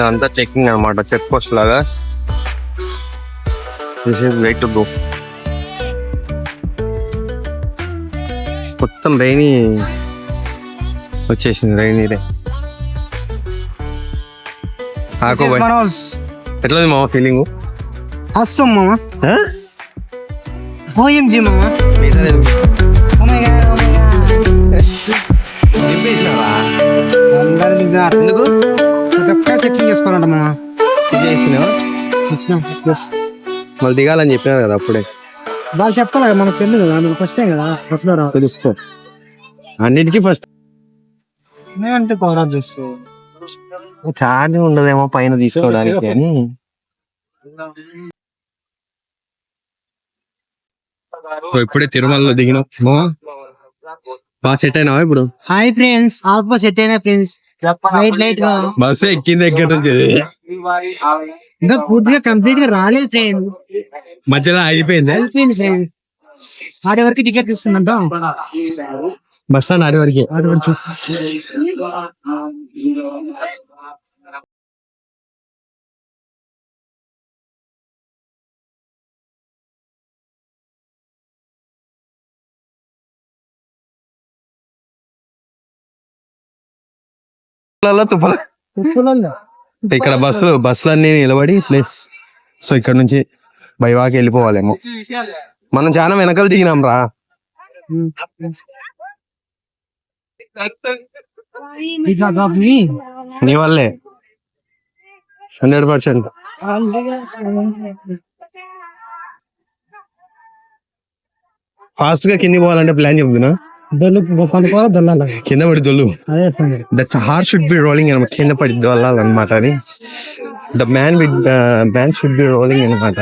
అంతా చెకింగ్ అనమాట, check post లాగా. Wait to go. మొత్తం రైనీ వచ్చేసింది, రైనీ రే. ఎట్లా ఉంది మామ ఫీలింగ్? అస్సం మామ, ఓఎంజీ మామ. ఎందుకు చెక్కింగ్ చేసుకోవాలంట మామ. చేసుకున్నావా? మళ్ళీ దిగాలని చెప్పినారు కదా అప్పుడే. వాళ్ళు చెప్పాలి కదా, మనకు తెలియదు కదా, మనకు ఫస్ట్ కదా ఫస్ట్ లో తెలుసుకో. అన్నిటికీ ఫస్ట్ నేనంటే పవర్ ఆఫ్ చేస్తూ ఛార్జింగ్ ఉండదేమో పైన తీసుకోవడానికి అని. ఇప్పుడే తిరుమలలో దిగినాం. బాగా సెట్ అయినావా ఇప్పుడు? హాయ్ ఫ్రెండ్స్, ఆల్మోస్ట్ సెట్ అయినా ఫ్రెండ్స్. లైట్ లైట్ గా బస్సు ఎక్కింది దగ్గర నుంచి ఇంకా పూర్తిగా కంప్లీట్ గా రాలేదు ఫ్రెండ్, మధ్యలో అయిపోయింది. అయిపోయింది ఫ్రెండ్. ఆడే వరకు టికెట్ తీసుకున్నంత బస్ స్టాండ్ ఆడే వరకు. ఆడే వరకు ఇక్కడ బస్సులన్నీ నిలబడి ప్లేస్. సో ఇక్కడ నుంచి బైవాకి వెళ్ళిపోవాలేమో. మనం చాలా వెనకాల దిగినాం రా. నీ వల్లే 100%. ఫాస్ట్ గా కింది పోవాలంటే ప్లాన్ చెప్తున్నా. కింద పడి దొల్లు. That heart should be rolling అనమాట. కింద పడి దొల్లాలన్నమాట. అని the man with man should be rolling అనమాట.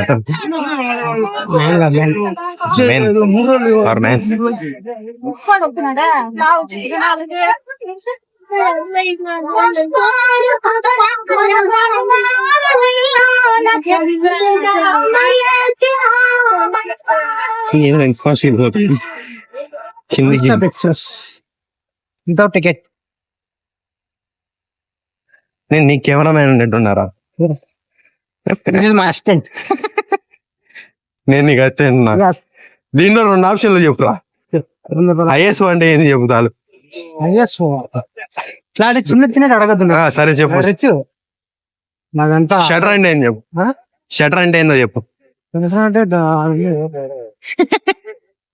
టికెట్. నేను నీ కెమెరా మ్యాన్ ఉన్నట్టున్నారా? మా అసిస్టెంట్. నేను నీకు అసిస్టెంట్. దీంట్లో 2 ఆప్షన్లు చెప్పురా. ఐఎస్ అంటే ఏంది చెబుతాను. చిన్న చిన్న అడగద్దు. సరే చెప్పు. నాదంతా షటర్ అంటే ఏం చెప్పు. షటర్ అంటే ఏందో చెప్పు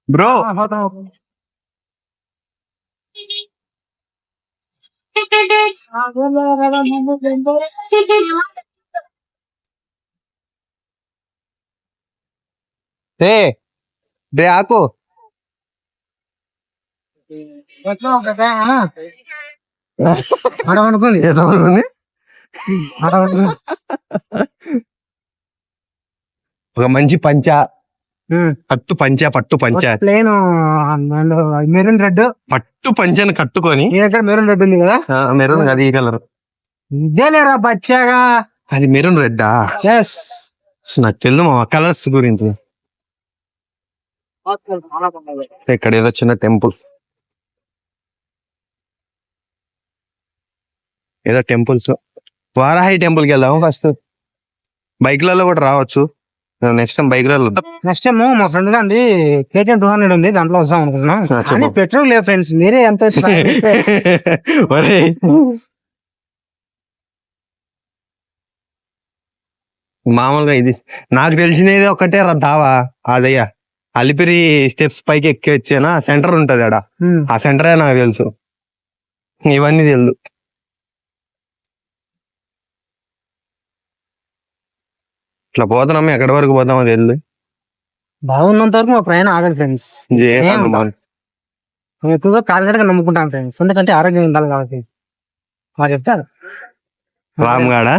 బ్రో. రే ఆకు. అడవనుకుంది ఒక మంచి పంచా, పట్టు పంచా ప్లేన్ మెరూన్ రెడ్ పట్టు పంచని కట్టుకొని. మెరూన్ రెడ్ ఉంది కదా. మెరూన్ అది ఈ కలర్ ఇదేలేరా బచ్చాగా. అది మెరూన్ రెడ్డా? ఎస్. నాకు తెలుసు మా కలర్స్ గురించి. ఇక్కడ ఏదో చిన్న టెంపుల్, ఏదో టెంపుల్స్. వారాహి టెంపుల్ కి వెళ్దాము ఫస్ట్. బైక్లలో కూడా రావచ్చు. నెక్స్ట్ టైం బైక్లలో. నెక్స్ట్ టైం మా ఫ్రెండ్ గాంది KTM 200 ఉంది, దాంట్లో వస్తాం అనుకుంటున్నాం. కానీ పెట్రోల్ లేదు ఫ్రెండ్స్. మీరే ఎంత మామూలుగా ఇది నాకు తెలిసినది ఒకటే దావా. అదయ్యా అలిపిరి స్టెప్స్ పైకి ఎక్కి వచ్చేనా సెంటర్ ఉంటది ఆడ. ఆ సెంటరే నాకు తెలుసు, ఇవన్నీ తెలుసు. ఇట్లా పోతున్నాం, ఎక్కడి వరకు పోతామో తెలియదు. బాగున్నంత వరకు మా ప్రయాణం ఆగదు ఫ్రెండ్స్. మేము ఎక్కువగా కాలినడగా నమ్ముకుంటాం ఫ్రెండ్స్, ఎందుకంటే ఆరోగ్యం ఉండాలి కాబట్టి. మాకు చెప్తారు రామ్ గాడా.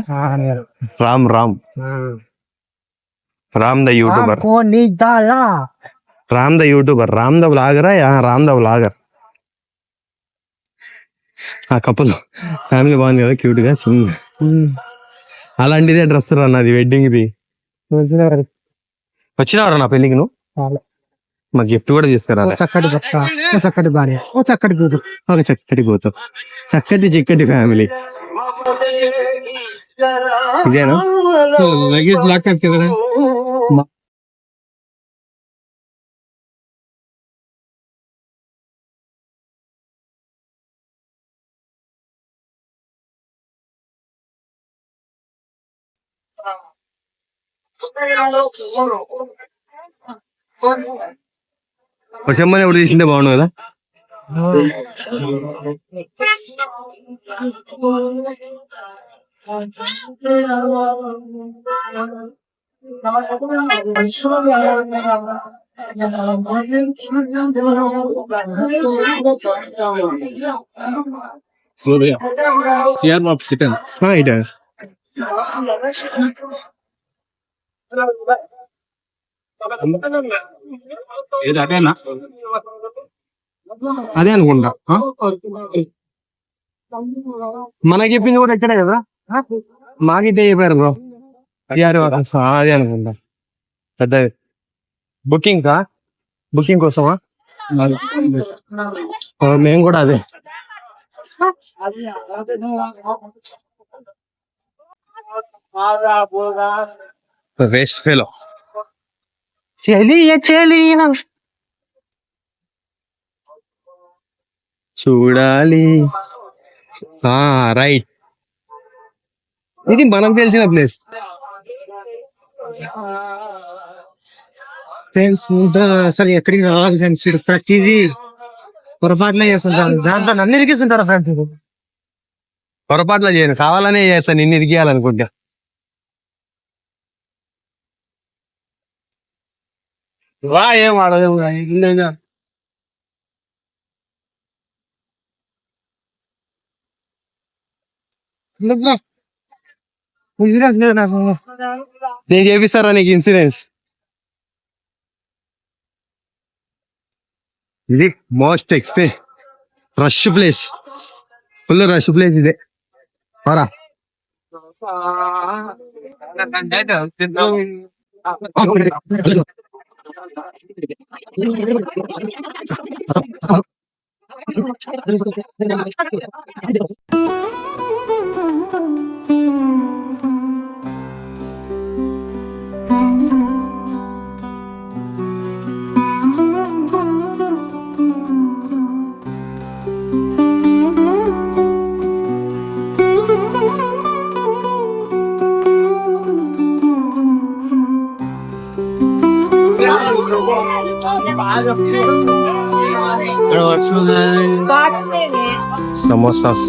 Ram the YouTuber. Ram the YouTuber. Ram the వ్లాగరా? Ram the vlogger. ఆ కపుల్ ఫ్యామిలీ బాగుంది కదా, క్యూట్ గా. అలాంటిదే డ్రెస్ రా నాది, వెడ్డింగ్ ది. వచ్చినావరా నా పెళ్లికి నువ్వు? మాకు గిఫ్ట్ కూడా తీసుకురా. చక్కటి భర్త, చక్కటి భార్య, చక్కటి కూతురు, ఒక చక్కటి కూతురు, చక్కటి చిక్కటి ఫ్యామిలీ. ఇదేనా లగేజ్ లాక్ కదా. వచ్చమ్మని ఎప్పుడు తీసింటే బాగుండు కదా. సిఆర్ బాబు చికెన్ ఇట అదేనా? అదే అనుకుంటా. మనకి చెప్పింది కూడా ఇక్కడే కదా, మాకైతే చెప్పారు బ్రో. అదే అనుకుంటా పెద్దది. బుకింగ్ కోసమా? మేము కూడా అదే. Waste fellow. చూడాలి. రైట్, ఇది మనకు తెలిసిన ప్లేస్. ఫ్రెండ్స్ అసలు ఎక్కడికి రావాలి ఫ్రెండ్స్, ప్రతిదీ పొరపాటున చేస్తుంటారు, దాంట్లో నన్ను ఇరికిస్తుంటారు ఫ్రెండ్స్. పొరపాట్ల చేయను, కావాలనే చేస్తాను నిన్ను ఇరికియాలనుకుంటా. ఏం ఆడదు నేను చేపిస్తారా నీకు ఇన్సూరెన్స్. ఇది most rush place, full rush place ఇదే. పరా సమోసాస్.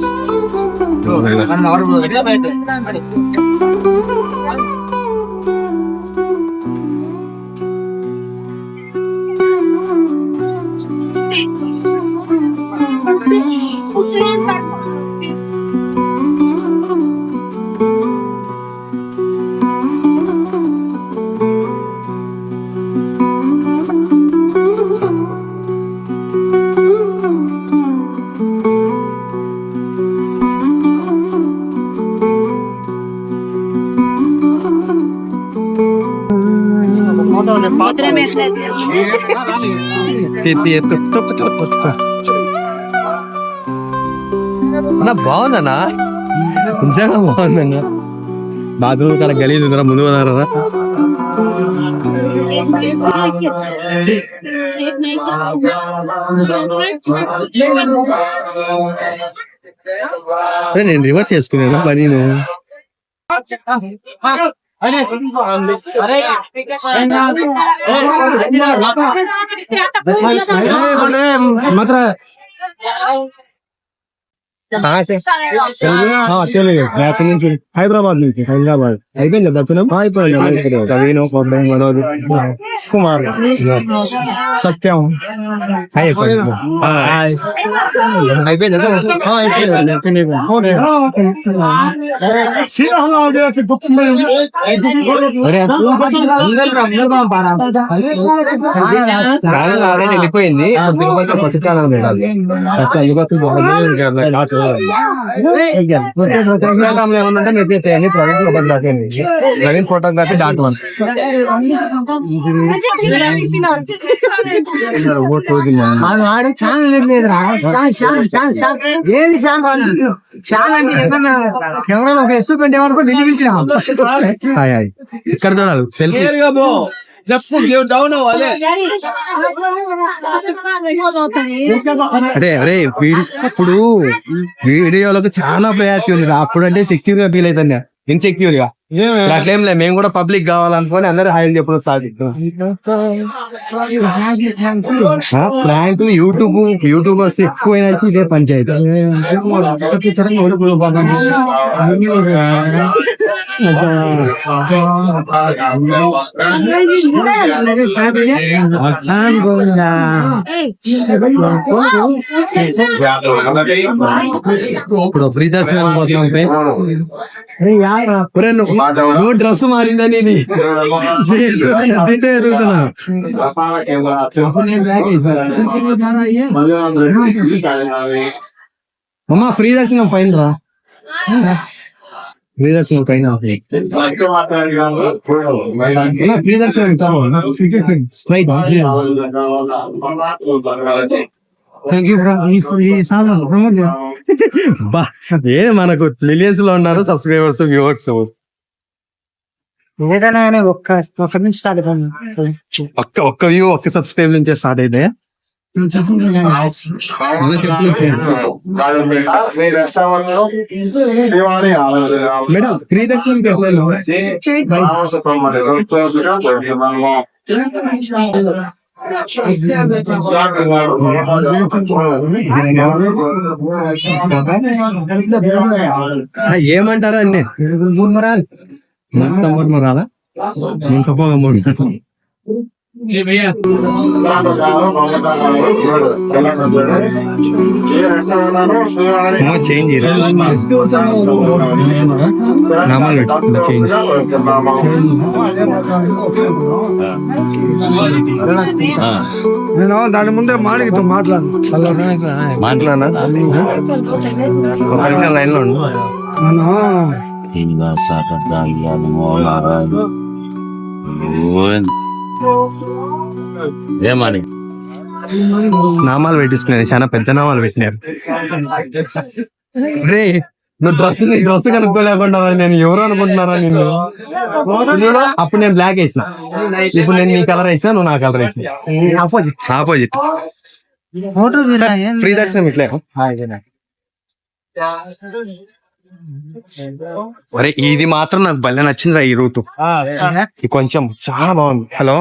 బాగుందన్నా, నిజంగా బాగుందన్నా. బాత్రూమ్ చాలా గలీజ్ ఉందరా, ముందు పోదారా. నేను రివర్స్ చేసుకున్నాను పని. హైదరాబాద్ నుంచి అయిపోయింది దర్శనం. కవిను కుమార్ సత్యం అయిపోయింది. వెళ్ళిపోయింది. తిరుపతి కొత్త ఛానల్ పెట్టాలి. ఇన్స్టాగ్రామ్ లో ఏమన్నా మెసేజ్ చేయండి. ప్రవీణ్ ఫోటోగ్రఫీ .1 వాడు ఛానల్ లేదురా. ఏంది ఛానల్? ఛానల్ కెమెరా ఒక ఎత్తు పెట్టేమనుకో నిలిపించిన ఇక్కడ చూడాలి సెల్ఫీ. అరే అరే ఇప్పుడు వీడియోలకు చాలా ప్రయాసం ఉంది. అప్పుడు అంటే సెక్యూర్ గా ఫీల్ అవుతాను, ఇన్సెక్యూర్ గా. అట్లేం లేదు, మేము కూడా పబ్లిక్ కావాలనుకొని అందరూ హాయిలు చెప్పడం స్టార్ట్ ప్రాంకులు. యూట్యూబర్స్ ఎక్కువైనా ఇదే పంచాయతీ. ఇప్పుడు ఫ్రీ దర్శనం నువ్వు డ్రెస్ మారిందని ఎదుగుతున్నా. అమ్మా ఫ్రీ దర్శనం పైన రా. ఫ్రీ దర్శనం పైన ఫ్రీ దర్శనం ఏ మనకు మిలియన్స్ లో ఉన్నారు సబ్స్క్రైబర్స్, వ్యూవర్స్. ఏదైనా ఒక్క నుంచి స్టార్ట్ అయిపోయింది. ఒక్క వ్యూ ఒక్క సబ్స్క్రైబ్ నుంచే స్టార్ట్ అయితే మేడం ఫ్రీ దర్శనం ఏమంటారా అన్నీ మరాలి మొత్తం రాలా ఇంత పోగా మూడు చేంజ్ నేను దాని ముందే మాడితో మాట్లాడినా లైన్ లో ఏమని నామాలు పెట్టించుకున్నాను, చాలా పెద్ద నామాలు పెట్టినారు. రే నువ్వు డ్రెస్ కనుక్కోలేకుండా నేను ఎవరు అనుకుంటున్నారా నిన్ను? అప్పుడు నేను బ్లాక్ వేసిన, ఇప్పుడు నేను నీ కలర్ వేసినా, నువ్వు నా కలర్ వేసిన. ఆపోజిట్ ఫ్రీ దర్శనం ఇట్లే. అరే ఇది మాత్రం నాకు భలే నచ్చిందిరా ఈ రూట్, కొంచెం చాలా బాగుంది. హలో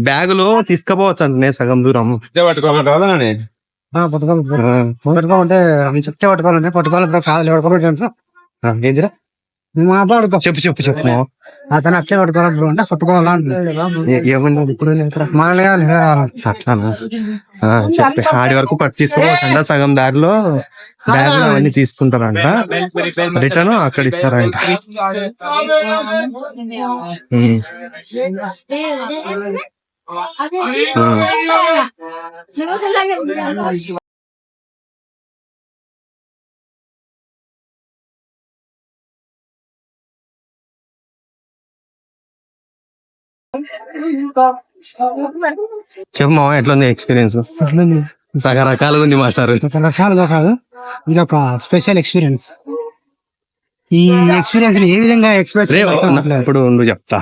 బ్యాగులో తీసుకుపోవచ్చు అంటే సగం దూరం పట్టుకోమంటే చెప్తే పట్టుకోవాలి. ఏందిరా మాట్లాడుకో చెప్పు అతను అట్లే పట్టుకోవాలి అంటే పట్టుకోవాలంటే అట్లానా చెప్పి ఆడి వరకు తీసుకోవచ్చంట. సగం దారిలో బ్యాగులు అవన్నీ తీసుకుంటారంట, రిటర్న్ అక్కడ ఇస్తారంట. చెప్పు మామ ఎట్లుంది ఎక్స్పీరియన్స్? రకరకాలుగా ఉంది మాస్టర్. రకరకాలుగా కాదు, ఇది ఒక స్పెషల్ ఎక్స్పీరియన్స్. ఈ ఎక్స్పీరియన్స్ ఏ విధంగా ఎక్స్పెక్ట్ ఇప్పుడు నువ్వు చెప్తా.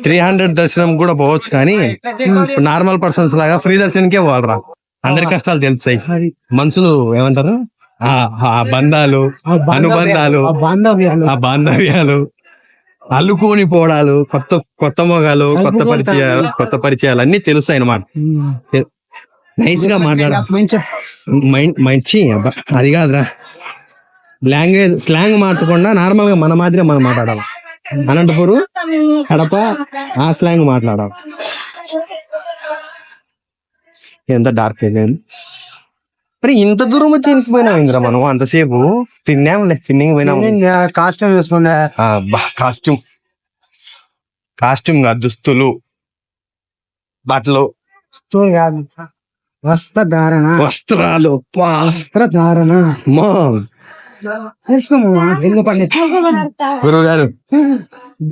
300 దర్శనం కూడా పోవచ్చు, కానీ నార్మల్ పర్సన్స్ లాగా ఫ్రీ దర్శనకే పోవాలరా. అందరి కష్టాలు తెలుస్తాయి, మనుషులు ఏమంటారు ఆ బంధాలు, అనుబంధాలు, ఆ బాంధవ్యాలు, అల్లుకోని పోవడాలు, కొత్త మొగాలు, కొత్త పరిచయాలు అన్ని తెలుస్తాయి అన్నమాట. నైస్ గా మాట్లాడాలి, మంచి అది కాదురా. స్లాంగ్ మార్చకుండా నార్మల్ గా మన మాదిరి మనం మాట్లాడాలి. అనంతపురం, కడప ఆ స్లాంగ్ మాట్లాడాలి. ఎంత డార్క్ అయింది. మరి ఇంత దూరం వచ్చి ఇంటిపోయినావు ఇంద్ర మనం అంతసేపు? తిన్నాంలే, తిన్నింగ్ పోయినాము. కాస్ట్యూమ్ వేసుకున్నా, కాస్ట్యూమ్ కాదు, దుస్తులు, బట్టలు కాదు వస్త్రధారణ వస్త్రాలు అబ్బా. వస్త్రధారణ అమ్మో. నేర్చుకోమా ఎందుకు పండి గురువు గారు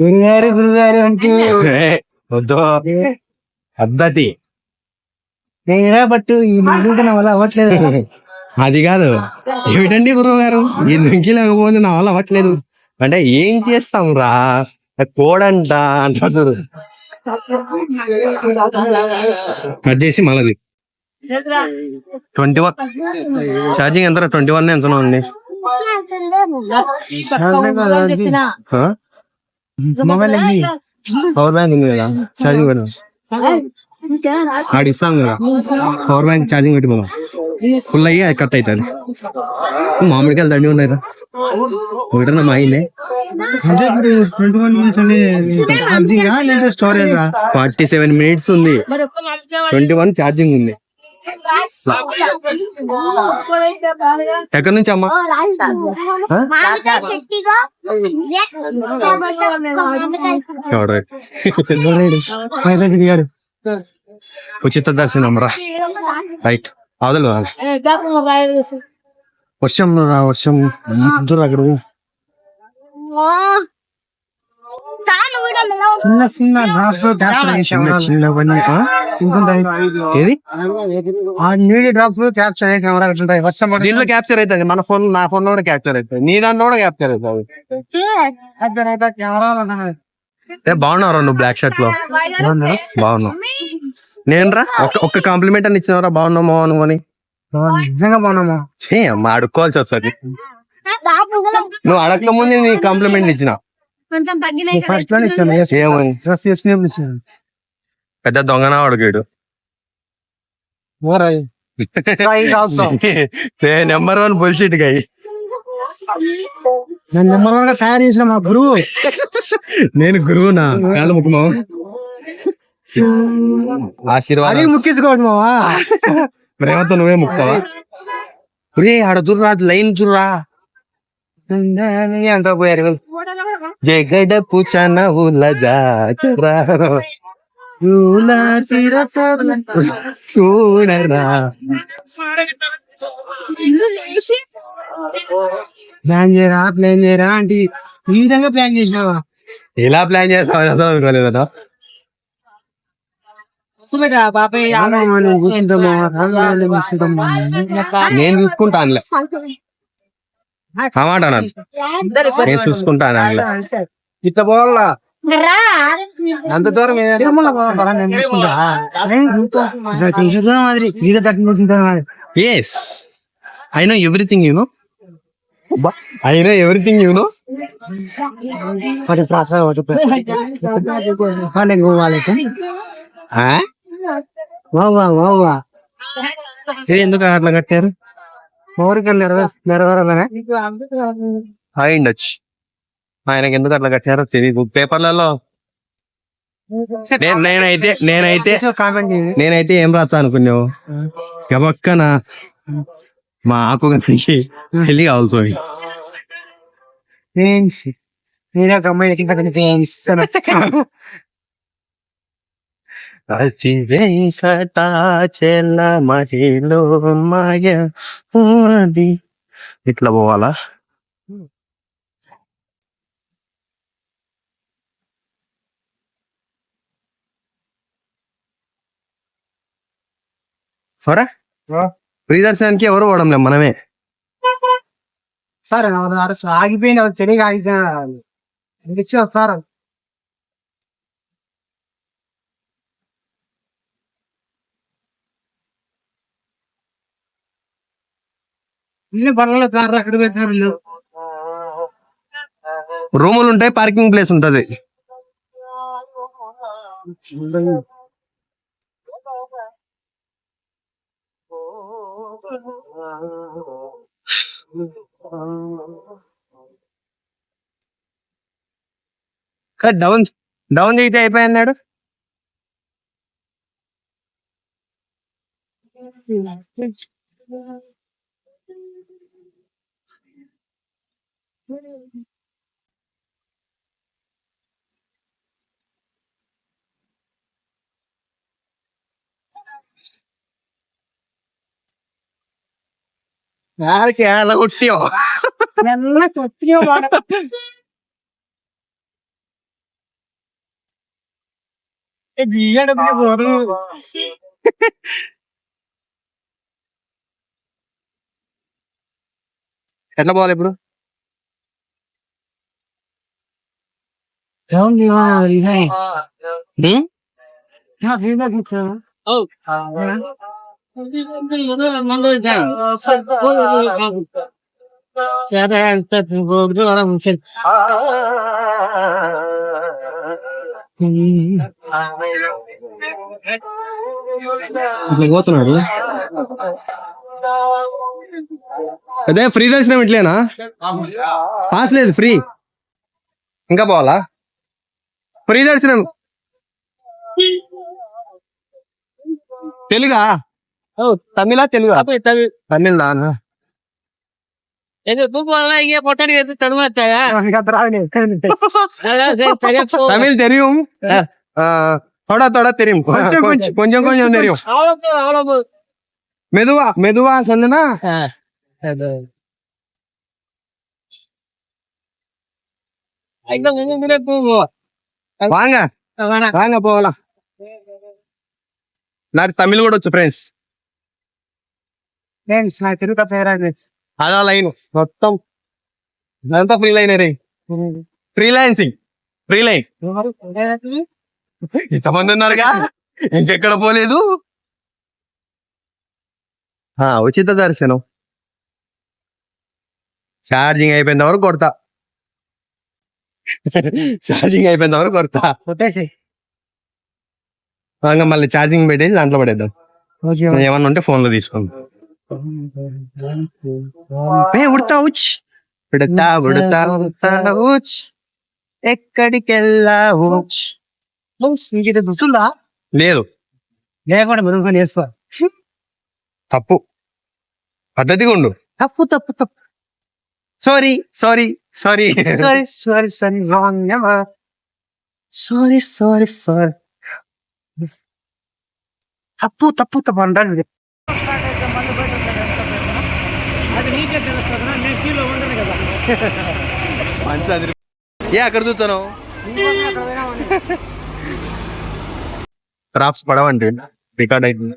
గురుగారు అంటూ వద్దు పద్ధతి నేరా బట్టు ఈ ముందు నా వల్ల అవ్వట్లేదు. అది కాదు. ఏమిటండి గురువు గారు ఈ నుంచి లేకపోతే నా వల్ల అవ్వట్లేదు అంటే ఏం చేస్తాం రా కోడంట అంటారు. కట్ చేసి మళ్ళీ 21 ఛార్జింగ్ ఎంత 21 ఎంతనో ఉంది. మొబైల్ పవర్ బ్యాంక్ ఉంది కదా ఛార్జింగ్ పెట్టు. ఆడు ఇస్తాం కదా పవర్ బ్యాంక్ ఛార్జింగ్ పెట్టి పోదాం. ఫుల్ అయ్యి అది కట్ అవుతుంది. మామిడికాయలు దండి ఉన్నాయిరా ఒకటన్నా మా అయిందే. అంటే ఇప్పుడు 21 minutes అంటే స్టోరేజ్ 47 minutes ఉంది. 21 ఛార్జింగ్ ఉంది. ఎక్కడి నుంచి అమ్మా? దిగాడు. ఉచిత దర్శనం రా. రైట్ అవదలు వర్షం రా వర్షం అక్కడ చిన్న ఏది ఆ నీటి డ్రాప్స్ క్యాప్చర్ అయ్యే కెమెరా ఉంటాయి. వర్షం దీంట్లో క్యాప్చర్ అవుతుంది. మన ఫోన్ నా ఫోన్ లో కూడా క్యాప్చర్ అవుతుంది. నీ దాంట్లో కూడా క్యాప్చర్ అవుతుంది. బాగున్నావు నువ్వు బ్లాక్ షర్ట్ లో బాగున్నావు. నేను రా ఒక్క కాంప్లిమెంట్ అని ఇచ్చినవరా బాగున్నావు మోహన్ అని. నిజంగా బాగున్నామా అమ్మా అడుక్కోవాల్సి వస్తుంది. నువ్వు అడగక ముందు నీ కాంప్లిమెంట్ ఇచ్చిన ఫస్ట్ లోనే ఇచ్చాను. ఏమని డ్రెస్ వేసుకునే ఇచ్చాను. పెద్ద దొంగనా అడిగాడు. నెంబర్ 1 బుల్షిట్ గై. నేను నెంబర్ 1 గా తయారు చేసిన మా గురువు. నేను గురువునా కాళ్ళ ముఖ్యమా ఆశీర్వాదం ముక్కించుకోండి మావా. ప్రేమతో నువ్వే ముక్తావా? రే ఆడ చూడరా లైన్ చూడరా అంతా పోయారు. జగడ పూచన చూడరా ప్లాన్ చేయరా అంటే ఈ విధంగా ప్లాన్ చేసినావా? ఎలా ప్లాన్ చేస్తావు అనుకోలేదా? నేను చూసుకుంటానులే మాట నేను చూసుకుంటాను. ఇట్లా పోవాలా అంత దూరం మాదిరి మీద దర్శనం చేసిన yes I know everything you know. I know everything you know. ఎందుకు అట్లా కట్టారు? కోరికలు నెరవేరాలనే అయిండొచ్చు. ఆయనకి ఎందుకు అట్లా కట్టారో తెలియదు. పేపర్లలో నేనైతే ఏం రాస్తా అనుకున్నావు? గబక్కన మా ఆకు గనికి పెళ్లి కావాల్సి నేనే ఒక అమ్మాయి అతి వెంకటాచల మహిళ మాయ అది ఇట్లా పోవాలా? సరే ప్రియదర్శనానికి ఎవరు పోవడం మనమే. సరే ఆగిపోయిన తెలియక ఆగిపోయినా సార్ ఇల్లు పర్వాలేదు సార్. అక్కడ పెట్టారు రూములు ఉంటాయి, పార్కింగ్ ప్లేస్ ఉంటది. డౌన్ చేయితే అయిపోయి అలా కొట్టియో ఎట్లా పోవాలి ఇప్పుడు ఇట్లా పోతున్నాడు అదే ఫ్రీ దర్శనం ఇట్లేనా పాస్ లేదు ఫ్రీ ఇంకా పోవాలా ఫ్రీ దర్శనం తెలుగా తమిళ తెలుగు తమిళ దానా తమిళ్ தெரியும் थोड़ा थोड़ा தெரியும் கொஞ்சம் கொஞ்சம் தெரியும் மெதுவா மெதுவா சொல்லுனா వాంగ వాంగ పోవాలా నాకు తమిళ్ కూడా వచ్చు ఫ్రెండ్స్ నాకు తెలుగు ఫేవరెట్ అదా లైన్ మొత్తం అంతా ఫ్రీ లైన్ రే ఫ్రీలాన్సింగ్ ఫ్రీ లైన్ ఇంతమంది ఉన్నారుగా ఇంకెక్కడ పోలేదు ఉచిత దర్శనం ఛార్జింగ్ అయిపోయిన వరకు కొడతా ఛార్జింగ్ అయిపోయిన వరకు కొడతా ఇంకా మళ్ళీ ఛార్జింగ్ పెట్టేసి దాంట్లో పడేద్దాం ఏమన్నా ఉంటే ఫోన్ లో తీసుకుందాం ఉడతా ఉచ్ ఉడతా ఉడతా ఉడతా ఉచ్ ఎక్కడికి వెళ్ళావు ఇంకేదో గుర్తుందా లేదు లేకుండా మెరుగుకొని వేసుకో తప్పు పద్ధతిగా ఉండు తప్పు తప్పు తప్పు sorry sorry sorry sorry sorry sorry wrong sorry sorry sorry తప్పు తప్పు తప్పు అంటారు అది నీకే తెలుస్తుందా నేను ఫీల్ ఉండను కదా మంచి ఏ అక్కడ చూస్తాను క్రాఫ్ట్స్ పడవండి రికార్డ్ అవుతుంది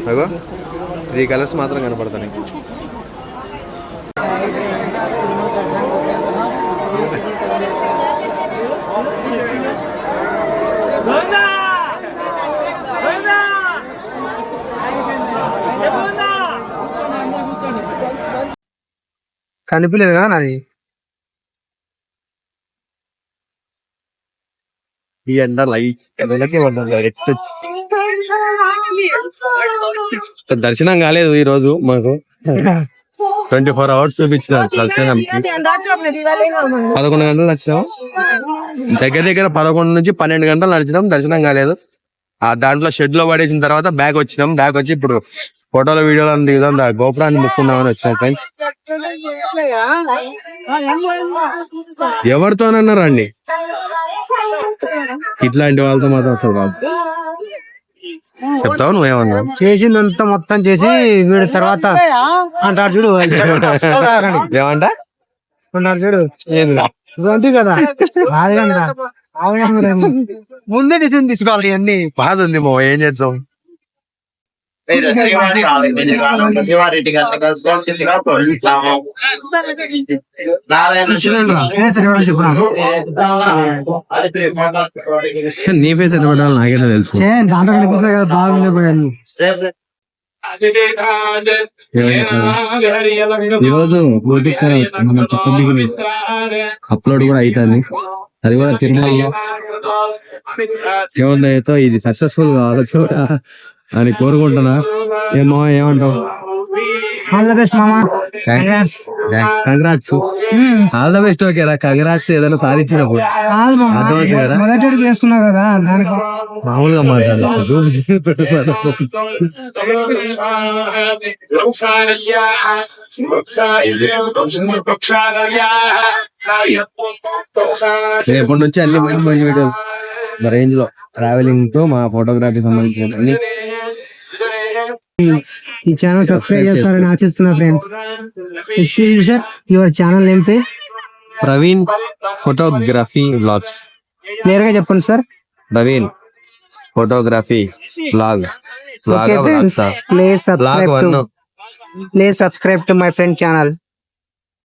అగో 3 కలర్స్ మాత్రం కనపడతాయి కనిపించలేదు కదా నాది ఈ ఎండ లైట్ దర్శనం కాలేదు ఈ రోజు మాకు 24 hours చూపించారు దర్శనం 11 గంటలు నడిచినాం దగ్గర దగ్గర 11 నుంచి 12 గంటలు నడిచినాం దర్శనం కాలేదు దాంట్లో షెడ్ లో పడేసిన తర్వాత బ్యాగ్ వచ్చినాం బ్యాగ్ వచ్చి ఇప్పుడు ఫోటోలు వీడియోలు అని దిగుదాం గోపురాన్ని ముక్కుందామని వచ్చినాం ఫ్రెండ్స్ ఎవరితోనన్నారు అండి ఇట్లాంటి వాళ్ళతో మాత్రం అసలు బాబు చెప్తావు నువ్వేమన్నా చేసిందంతా మొత్తం చేసి వీడి తర్వాత అంటారు చూడు ఏమంట అంటారు చూడు అంతే కదా ముందే డిసిజన్ తీసుకోవాలి అన్ని బాధ ఉంది మో ఏం చేద్దాం నీ ఫేస్ ఎట్లా పెట్టాలి నాకేనా తెలుసు దాంట్లో కనిపిస్తాయి కదా బాగా ఈరోజు మన అప్లోడ్ కూడా అవుతుంది అది కూడా తిరుమలలో ఏముందో ఇది సక్సెస్ఫుల్ కావాలి కూడా అని కోరుకుంటున్నా. ఏమో ఏమంటావు? ఆల్ ద బెస్ట్ మామా. కంగ్రాట్స్. All the best. ఓకేరా, కంగ్రాట్స్ ఏదైనా సాధించినప్పుడు. కాదు మామా, అడ్వాన్స్ కదా. మొదటి అడుగు వేస్తున్నావు కదా దానికోసం. మామూలుగా మాట్లాడచ్చు. రేపటి నుంచి అన్ని మంచి మంచి వీడియోస్ రేంజ్ లో ట్రావెలింగ్ తో మా ఫోటోగ్రఫీ సంబంధించిన అన్ని. ఈ ఛానల్ సబ్స్క్రైబ్ చేస్తారని ఆశిస్తున్నా friends. Excuse sir, your channel name please. Praveen photography blogs. Clear గా చెప్పండి sir. Praveen photography blog. Okay friends, please subscribe to my friend channel.